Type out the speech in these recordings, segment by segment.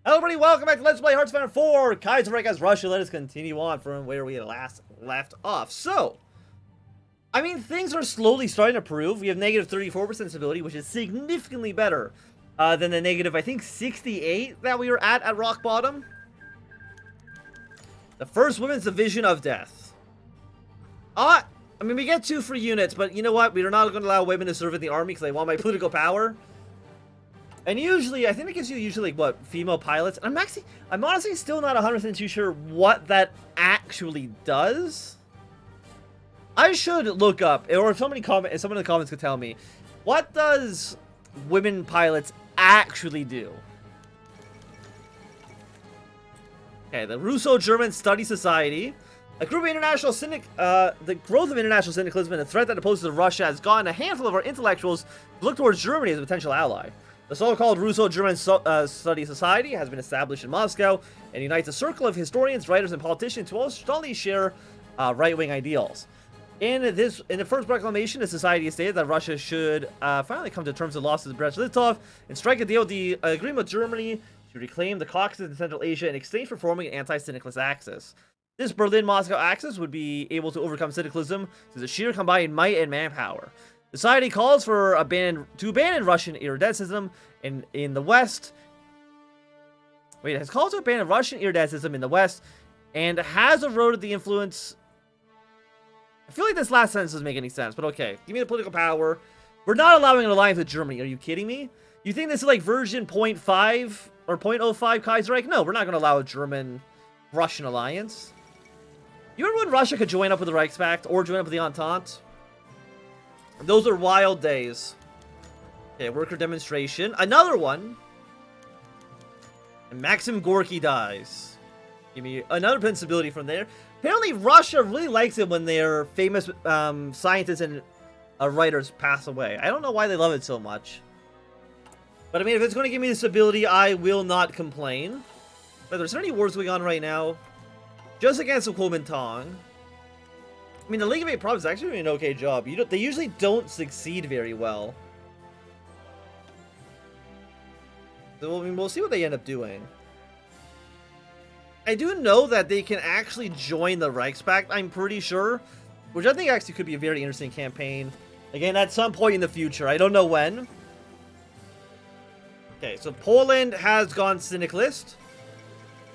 Hello everybody, welcome back to Let's Play Hearts of Iron 4, Kaiserreich as Russia. Let us continue on from where we last left off. So, I mean, things are slowly starting to improve. We have negative 34% stability, which is significantly better than the negative, I think, 68 that we were at rock bottom. The first women's division of death. I mean, we get 2 free units, but you know what? We are not going to allow women to serve in the army because they want my political power. And usually, I think it gives you usually, like, what, female pilots? I'm honestly still not 100% too sure what that actually does. I should look up, or if someone in the comments could tell me, what does women pilots actually do? Okay, the Russo-German Study Society. A group of international the growth of international syndicalism and the threat that it poses to Russia has gotten a handful of our intellectuals to look towards Germany as a potential ally. The so-called Russo-German Study Society has been established in Moscow and unites a circle of historians, writers, and politicians who all strongly share right-wing ideals. In the first proclamation, the society stated that Russia should finally come to terms with the losses of Brest-Litovsk and strike a deal with the agreement with Germany to reclaim the Caucasus and Central Asia in exchange for forming an anti-syndicalist axis. This Berlin-Moscow axis would be able to overcome syndicalism through the sheer combined might and manpower. Society calls for to abandon Russian iridescism in the West. Wait, it has called to abandon Russian iridescism in the West and has eroded the influence. I feel like this last sentence doesn't make any sense, but okay. Give me the political power. We're not allowing an alliance with Germany. Are you kidding me? You think this is like version 0.5 or 0.05 Kaiserreich? No, we're not going to allow a German-Russian alliance. You remember when Russia could join up with the Reichspakt or join up with the Entente? Those are wild days. Okay, worker demonstration. Another one. And Maxim Gorky dies. Give me another instability from there. Apparently, Russia really likes it when their famous scientists and writers pass away. I don't know why they love it so much. But I mean, if it's going to give me this ability, I will not complain. But there's any wars going on right now. Just against the Kuomintang. I mean, the League of Eight Provinces is actually doing an okay job. They usually don't succeed very well. So, I mean, we'll see what they end up doing. I do know that they can actually join the Reichspakt, I'm pretty sure. Which I think actually could be a very interesting campaign. Again, at some point in the future. I don't know when. Okay, so Poland has gone syndicalist.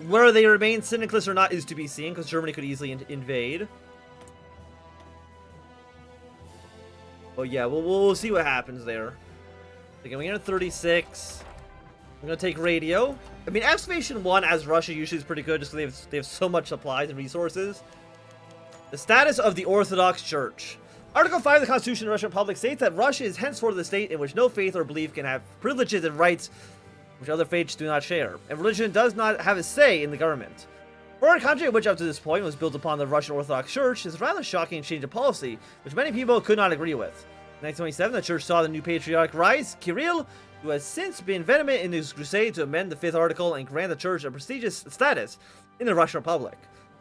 Whether they remain syndicalist or not is to be seen, because Germany could easily invade. Oh yeah, we'll see what happens there. Okay, we're gonna 36. I'm gonna take radio. I mean, Excavation 1 as Russia usually is pretty good, just because they have so much supplies and resources. The status of the Orthodox Church. Article 5 of the Constitution of the Russian Republic states that Russia is henceforth a state in which no faith or belief can have privileges and rights which other faiths do not share, and religion does not have a say in the government. For a country which up to this point was built upon the Russian Orthodox Church is a rather shocking change of policy, which many people could not agree with. In 1927, the church saw the new patriarch rise, Kirill, who has since been vehement in his crusade to amend the 5th article and grant the church a prestigious status in the Russian Republic.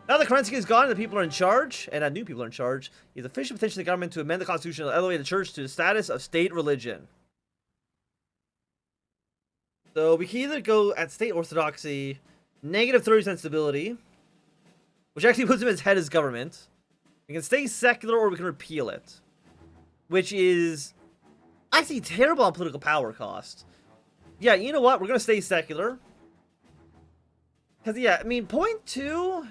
Now that Kerensky is gone and the people are in charge, and new people are in charge, he has officially petitioned the government to amend the constitution to elevate the church to the status of state religion. So we can either go at state orthodoxy, negative 30% stability, which actually puts him as head as government. We can stay secular or we can repeal it, which is actually terrible on political power cost. Yeah, you know what? We're going to stay secular. Because, yeah, I mean, point 2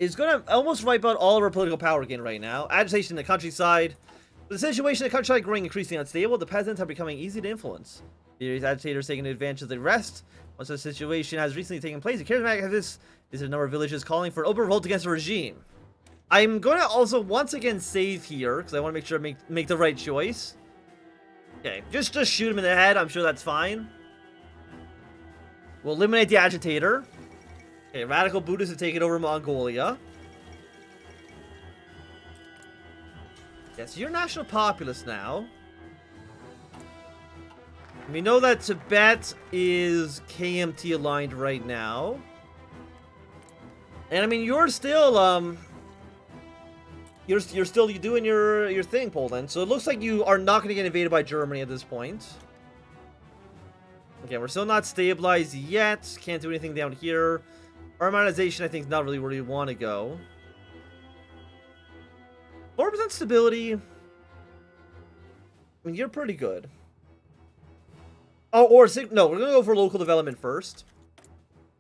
is going to almost wipe out all of our political power again right now. Agitation in the countryside. With the situation in the countryside growing increasingly unstable, the peasants are becoming easy to influence. These agitators taking advantage of the rest. Once the situation has recently taken place, the charismatic activists visit a number of villages calling for open revolt against the regime. I'm going to also once again save here because I want to make sure I make the right choice. Okay, just shoot him in the head. I'm sure that's fine. We'll eliminate the agitator. Okay, radical Buddhists have taken over Mongolia. Yes, you're national populist now. We know that Tibet is KMT aligned right now. And I mean, you're still you're still doing your thing, Poland. So it looks like you are not going to get invaded by Germany at this point. Again, we're still not stabilized yet. Can't do anything down here. Armonization, I think, is not really where we want to go. 4% stability. I mean, you're pretty good. Oh, no, we're going to go for local development first.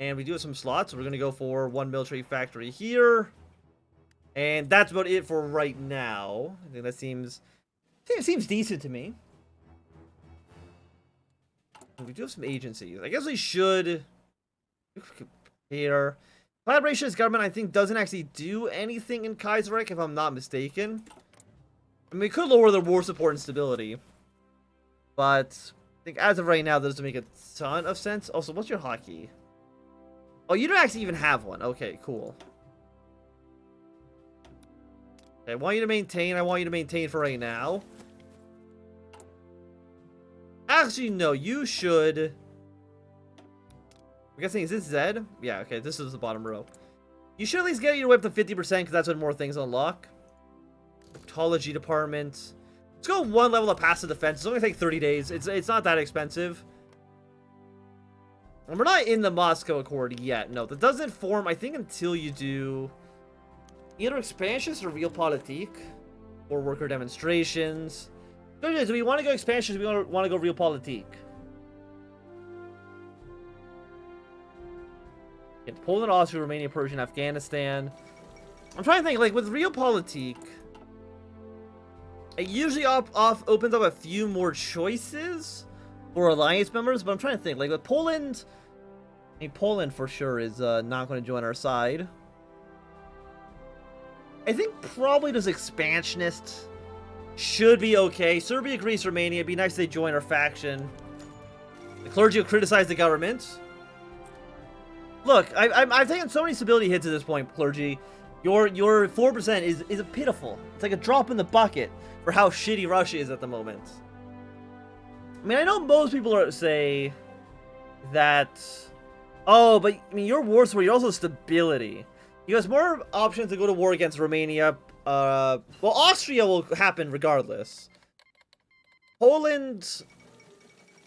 And we do have some slots, so we're going to go for one military factory here. And that's about it for right now. I think that seems decent to me. We do have some agencies. I guess we should compare. Collaboration as government, I think, doesn't actually do anything in Kaiserreich, if I'm not mistaken. I mean, we could lower the war support and stability. But I think as of right now, that doesn't make a ton of sense. Also, what's your hockey? Oh, you don't actually even have one. Okay, cool. Okay, I want you to maintain. I want you to maintain for right now. Actually, no, you should. I'm guessing, is this Z? Yeah, okay, this is the bottom row. You should at least get your whip to 50% because that's when more things unlock. Cryptology department. Let's go one level of passive defense. It's only take 30 days. It's not that expensive. And we're not in the Moscow Accord yet. No, that doesn't form, I think, until you do either expansions or realpolitik or worker demonstrations. Do we want to go expansions? Do we want to go realpolitik? Poland, Austria, Romania, Persia, and Afghanistan. I'm trying to think, like, with realpolitik, it usually opens up a few more choices for alliance members, but I'm trying to think, like, with Poland, I mean, Poland for sure is not going to join our side. I think probably those expansionists should be okay. Serbia, Greece, Romania, it'd be nice if they join our faction. The clergy will criticize the government. Look, I've taken so many stability hits at this point, clergy. Your 4% is pitiful. It's like a drop in the bucket for how shitty Russia is at the moment. I mean, I know most people say that, oh, but I mean, your war support, you're also stability. You have more options to go to war against Romania. Well, Austria will happen regardless. Poland,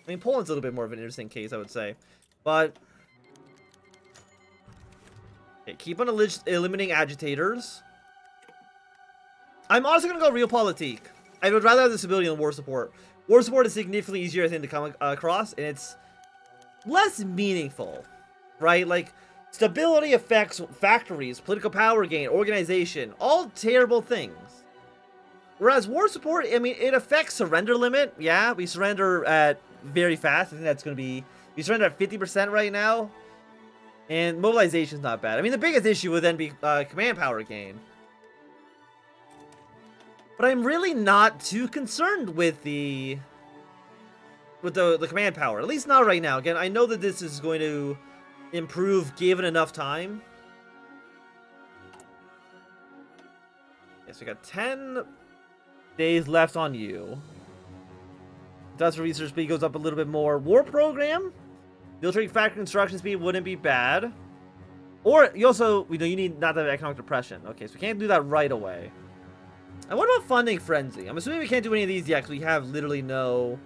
I mean, Poland's a little bit more of an interesting case, I would say. But okay, keep on eliminating agitators. I'm also going to go realpolitik. I would rather have the stability than war support. War support is significantly easier, I think, to come across, and it's less meaningful, right? Like, stability affects factories, political power gain, organization, all terrible things. Whereas war support, I mean, it affects surrender limit. Yeah, we surrender at very fast. I think that's going to be, we surrender at 50% right now. And mobilization is not bad. I mean, the biggest issue would then be command power gain. But I'm really not too concerned with the command power. At least not right now. Again, I know that this is going to improve given enough time. Yes, we got 10 days left on you. Industrial research speed goes up a little bit more. War program, military factory construction speed wouldn't be bad. Or you also, you need not to have economic depression. Okay, so we can't do that right away. And what about funding frenzy? I'm assuming we can't do any of these yet because we have literally no.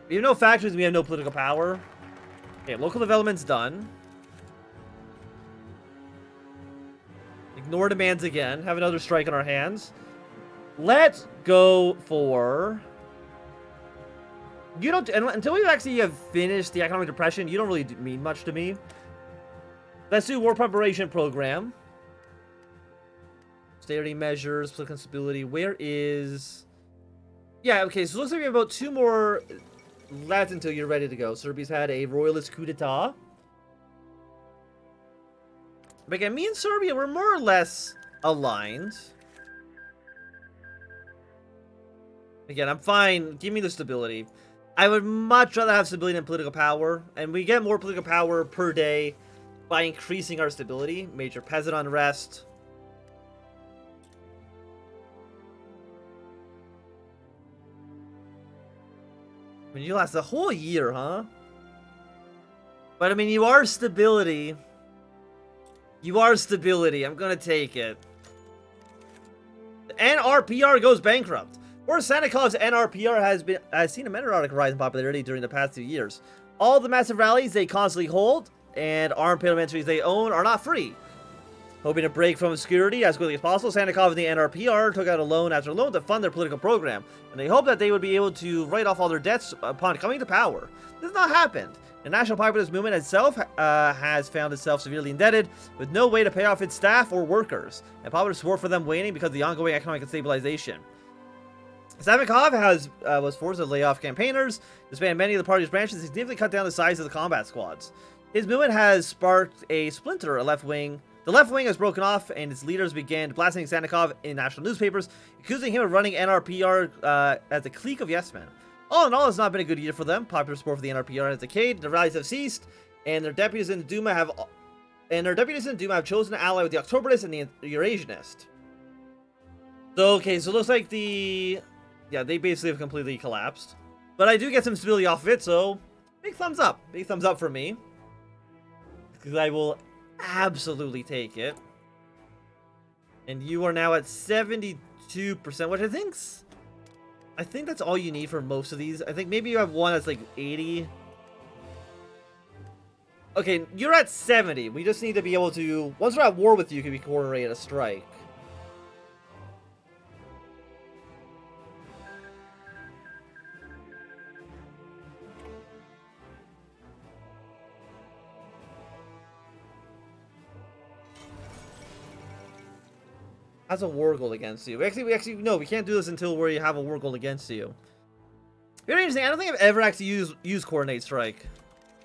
We have no factories, we have no political power. Okay, local development's done. Ignore demands again. Have another strike on our hands. Let's go for. You don't, until we actually have finished the economic depression, you don't really mean much to me. Let's do war preparation program. Austerity measures, political stability. Where is? Yeah, okay, so it looks like we have about 2 more left until you're ready to go. Serbia's had a royalist coup d'etat. But again, me and Serbia, we're more or less aligned. Again, I'm fine. Give me the stability. I would much rather have stability than political power. And we get more political power per day by increasing our stability. Major peasant unrest. I mean, you last a whole year, huh? But I mean, you are stability. You are stability. I'm gonna take it. And our PR goes bankrupt. Or Sannikov's NRPR has seen a meteoric rise in popularity during the past 2 years. All the massive rallies they constantly hold and armed paramilitaries they own are not free. Hoping to break from obscurity as quickly as possible, Sannikov and the NRPR took out a loan after loan to fund their political program, and they hoped that they would be able to write off all their debts upon coming to power. This has not happened. The National Populist Movement itself has found itself severely indebted, with no way to pay off its staff or workers, and popular support for them waning because of the ongoing economic stabilization. Sannikov was forced to lay off campaigners, disband many of the party's branches, and significantly cut down the size of the combat squads. His movement has sparked a splinter, a left wing. The left wing has broken off, and its leaders began blasting Sannikov in national newspapers, accusing him of running NRPR as a clique of yes-men. All in all, it's not been a good year for them. Popular support for the NRPR has decayed, the rallies have ceased, and their deputies in the Duma have chosen to ally with the Octobrists and the Eurasianists. So, okay, so it looks like they basically have completely collapsed. But I do get some stability off of it, so big thumbs up. Big thumbs up for me. Because I will absolutely take it. And you are now at 72%, which I think that's all you need for most of these. I think maybe you have one that's like 80. Okay, you're at 70. We just need to be able to, once we're at war with you, can we coordinate a strike? Has a war goal against you. No, we can't do this until we have a war goal against you. Very interesting. I don't think I've ever actually used Coordinate Strike.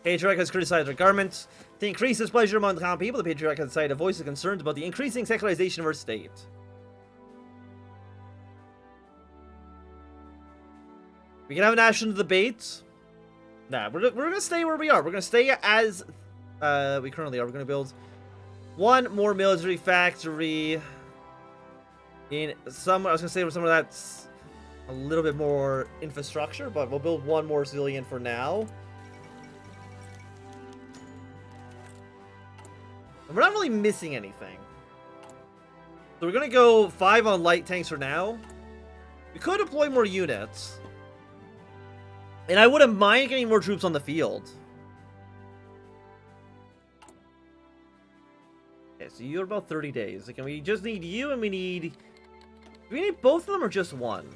Patriarch has criticized our government. To increase displeasure among the common people, the Patriarch has cited voices of concerns about the increasing secularization of our state. We can have a national debate. Nah, we're gonna stay where we are. We're gonna stay as we currently are. We're gonna build one more military factory. I was gonna say some of that's a little bit more infrastructure, but we'll build one more civilian for now. And we're not really missing anything. So we're gonna go 5 on light tanks for now. We could deploy more units. And I wouldn't mind getting more troops on the field. Okay, so you're about 30 days. Like, and we just need you, and we need... Do we need both of them or just one?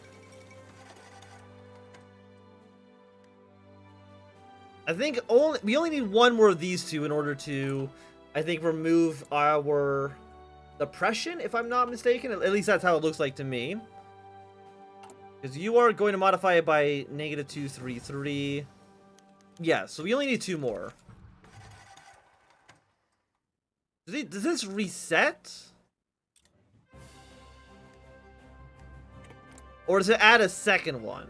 I think we only need one more of these two in order to, I think, remove our depression, if I'm not mistaken. At least that's how it looks like to me. Because you are going to modify it by -233. Yeah, so we only need 2 more. Does this reset? Or does it add a second one?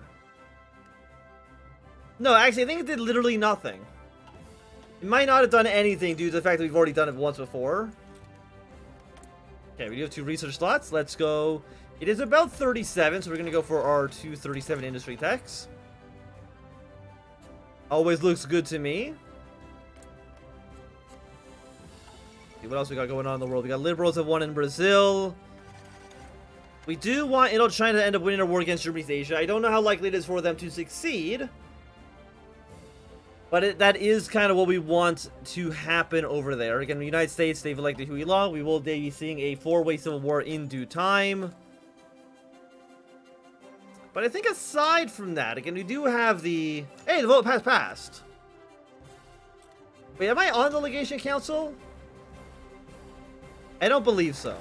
No, actually, I think it did literally nothing. It might not have done anything due to the fact that we've already done it once before. Okay, we do have 2 research slots. Let's go. It is about 37, so we're going to go for our 237 industry techs. Always looks good to me. See what else we got going on in the world. We got liberals have won in Brazil. We do want Indochina to end up winning a war against Germany's Asia. I don't know how likely it is for them to succeed. But that is kind of what we want to happen over there. Again, the United States, they've elected Huey Long. We will be seeing a 4-way civil war in due time. But I think aside from that, again, we do have the... Hey, the vote passed. Wait, am I on the Legation Council? I don't believe so.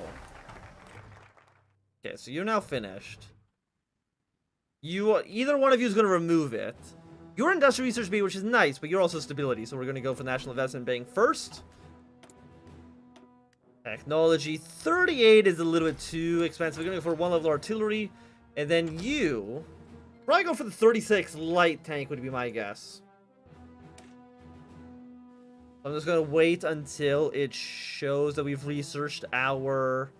Okay, so you're now finished. Either one of you is going to remove it. You're industrial research B, which is nice, but you're also stability, so we're going to go for national investment bank first. Technology 38 is a little bit too expensive. We're going to go for 1 level artillery, and then you probably go for the 36 light tank would be my guess. I'm just going to wait until it shows that we've researched our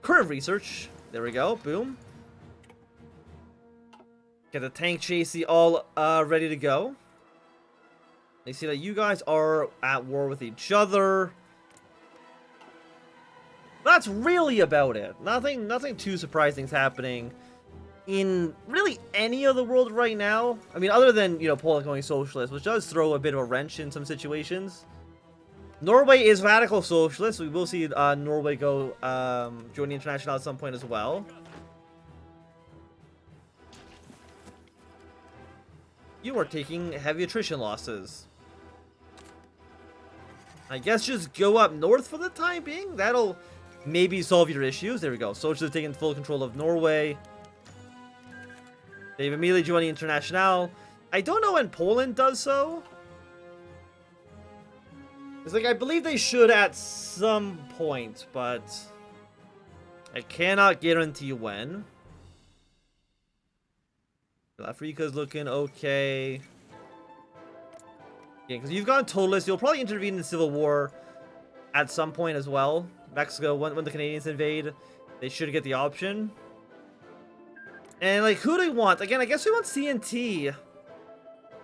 current research. There we go. Boom. Get the tank chassis all ready to go. You see that you guys are at war with each other. That's really about it. Nothing too surprising is happening in really any of the world right now. I mean, other than, you know, Poland going socialist, which does throw a bit of a wrench in some situations. Norway is radical socialist. We will see Norway go join the International at some point as well. You are taking heavy attrition losses. I guess just go up north for the time being. That'll maybe solve your issues. There we go. Socialists taking full control of Norway. They've immediately joined the International. I don't know when Poland does so. It's like, I believe they should at some point, but I cannot guarantee when. Africa's looking okay. Yeah, because you've gone totalist. You'll probably intervene in the Civil War at some point as well. Mexico, when the Canadians invade, they should get the option. And, like, who do we want? Again, I guess we want CNT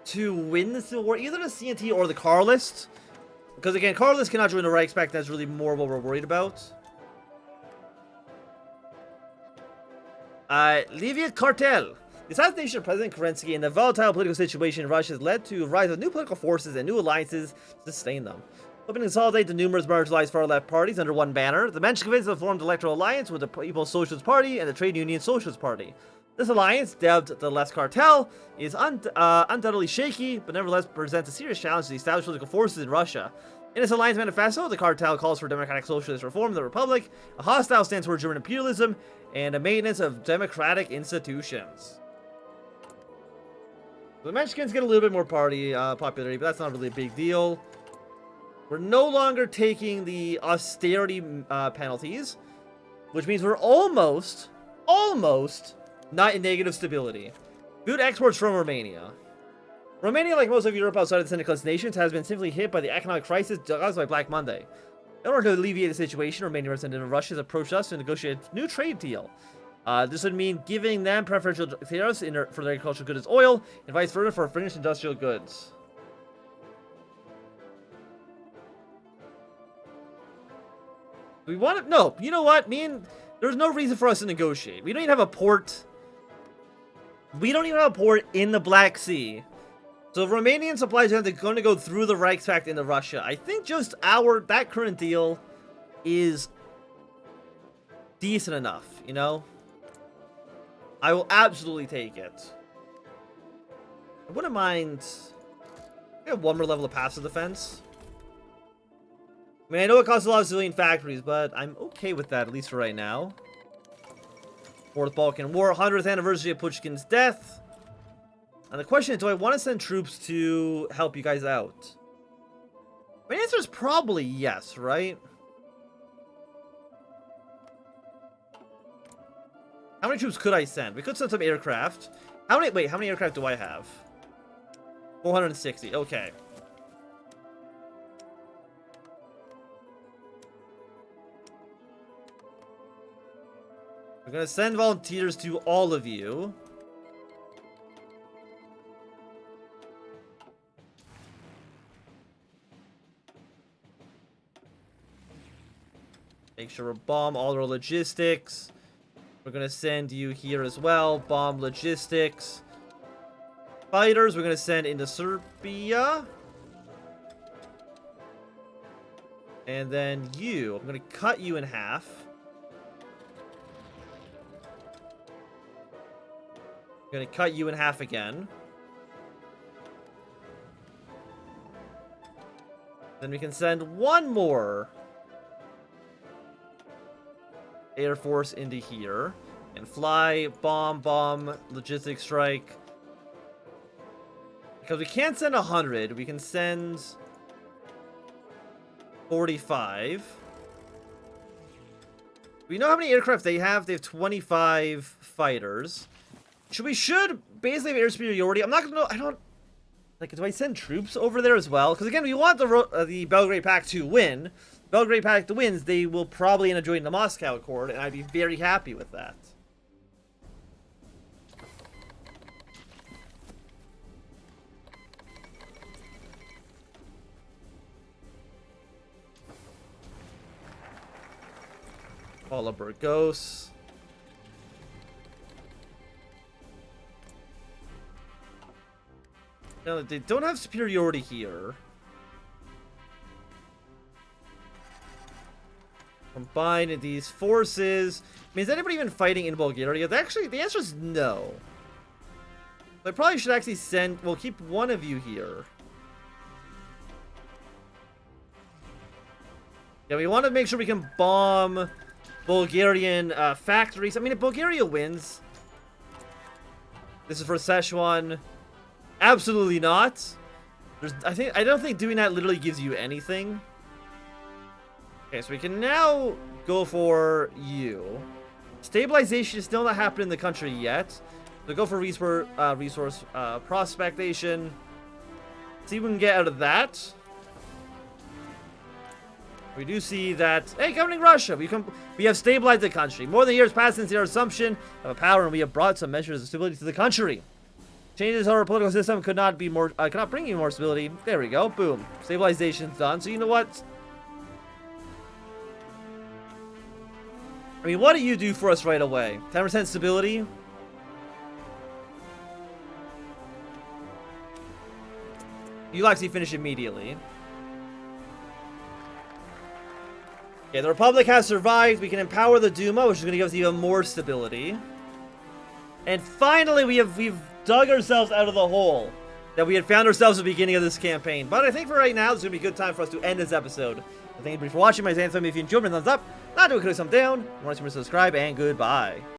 to win the Civil War. Either the CNT or the Carlist. Because, again, Carlist cannot join the Reichspakt. That's really more what we're worried about. Livia Cartel. The assassination of President Kerensky and the volatile political situation in Russia has led to a rise of new political forces and new alliances to sustain them. Hoping to consolidate the numerous marginalized far-left parties under one banner, the Mensheviks have formed an electoral alliance with the People's Socialist Party and the Trade Union Socialist Party. This alliance, dubbed the Left Cartel, is undoubtedly shaky, but nevertheless presents a serious challenge to the established political forces in Russia. In its alliance manifesto, the cartel calls for democratic socialist reform of the republic, a hostile stance toward German imperialism, and a maintenance of democratic institutions. The Mexicans get a little bit more party popularity, but that's not really a big deal. We're no longer taking the austerity penalties, which means we're almost not in negative stability. Food exports from Romania. Romania, like most of Europe outside of the syndicalist nations, has been simply hit by the economic crisis caused by Black Monday. In order to alleviate the situation, Romanian representative Russia has approached us to negotiate a new trade deal. This would mean giving them preferential tariffs for their agricultural goods as oil, and vice versa for finished industrial goods. We want to... No, you know what? There's no reason for us to negotiate. We don't even have a port. We don't even have a port in the Black Sea. So Romanian supplies are going to go through the Reichspakt into Russia. I think just that current deal is decent enough, you know? I will absolutely take it. I wouldn't mind... I have one more level of passive defense. I mean, I know it costs a lot of civilian factories, but I'm okay with that, at least for right now. Fourth Balkan War, 100th anniversary of Pushkin's death. And the question is, do I want to send troops to help you guys out? My answer is probably yes, right? How many troops could I send? We could send some aircraft. How many aircraft do I have? 460, okay. We're gonna send volunteers to all of you. Make sure we bomb all our logistics. We're gonna send you here as well. Bomb logistics. Fighters, we're gonna send into Serbia. And then you, I'm gonna cut you in half. I'm gonna cut you in half again. Then we can send one more Air Force into here. And fly, bomb, logistics strike. Because we can't send 100, we can send 45. We know how many aircraft they have. They have 25 fighters. We should basically have air superiority. I'm not gonna know. I don't like. Do I send troops over there as well? Because again, we want the Belgrade Pact to win. Belgrade Pact wins, they will probably end up joining the Moscow Accord, and I'd be very happy with that. Paula Burgos. No, they don't have superiority here. Combine these forces. I mean, is anybody even fighting in Bulgaria? Actually, the answer is no. I probably should actually send... We'll keep one of you here. Yeah, we want to make sure we can bomb Bulgarian factories. I mean, if Bulgaria wins... This is for Szechuan. Absolutely not. I don't think doing that literally gives you anything. Okay, so we can now go for you. Stabilization is still not happening in the country yet. So go for resource prospectation. See what we can get out of that. We do see that, hey, governing Russia, we have stabilized the country. More than years passed since their assumption of a power, and we have brought some measures of stability to the country. Changes to our political system could not bring you more stability. There we go, boom. Stabilization's done. So you know what? I mean, what do you do for us right away? 10% stability? You'll actually finish immediately. Okay, the Republic has survived. We can empower the Duma, which is going to give us even more stability. And finally, we've dug ourselves out of the hole that we had found ourselves at the beginning of this campaign. But I think for right now, it's going to be a good time for us to end this episode. So thank you for watching. My Xantham. If you enjoyed, thumbs up. Not doing, click some down. If you want to subscribe, and goodbye.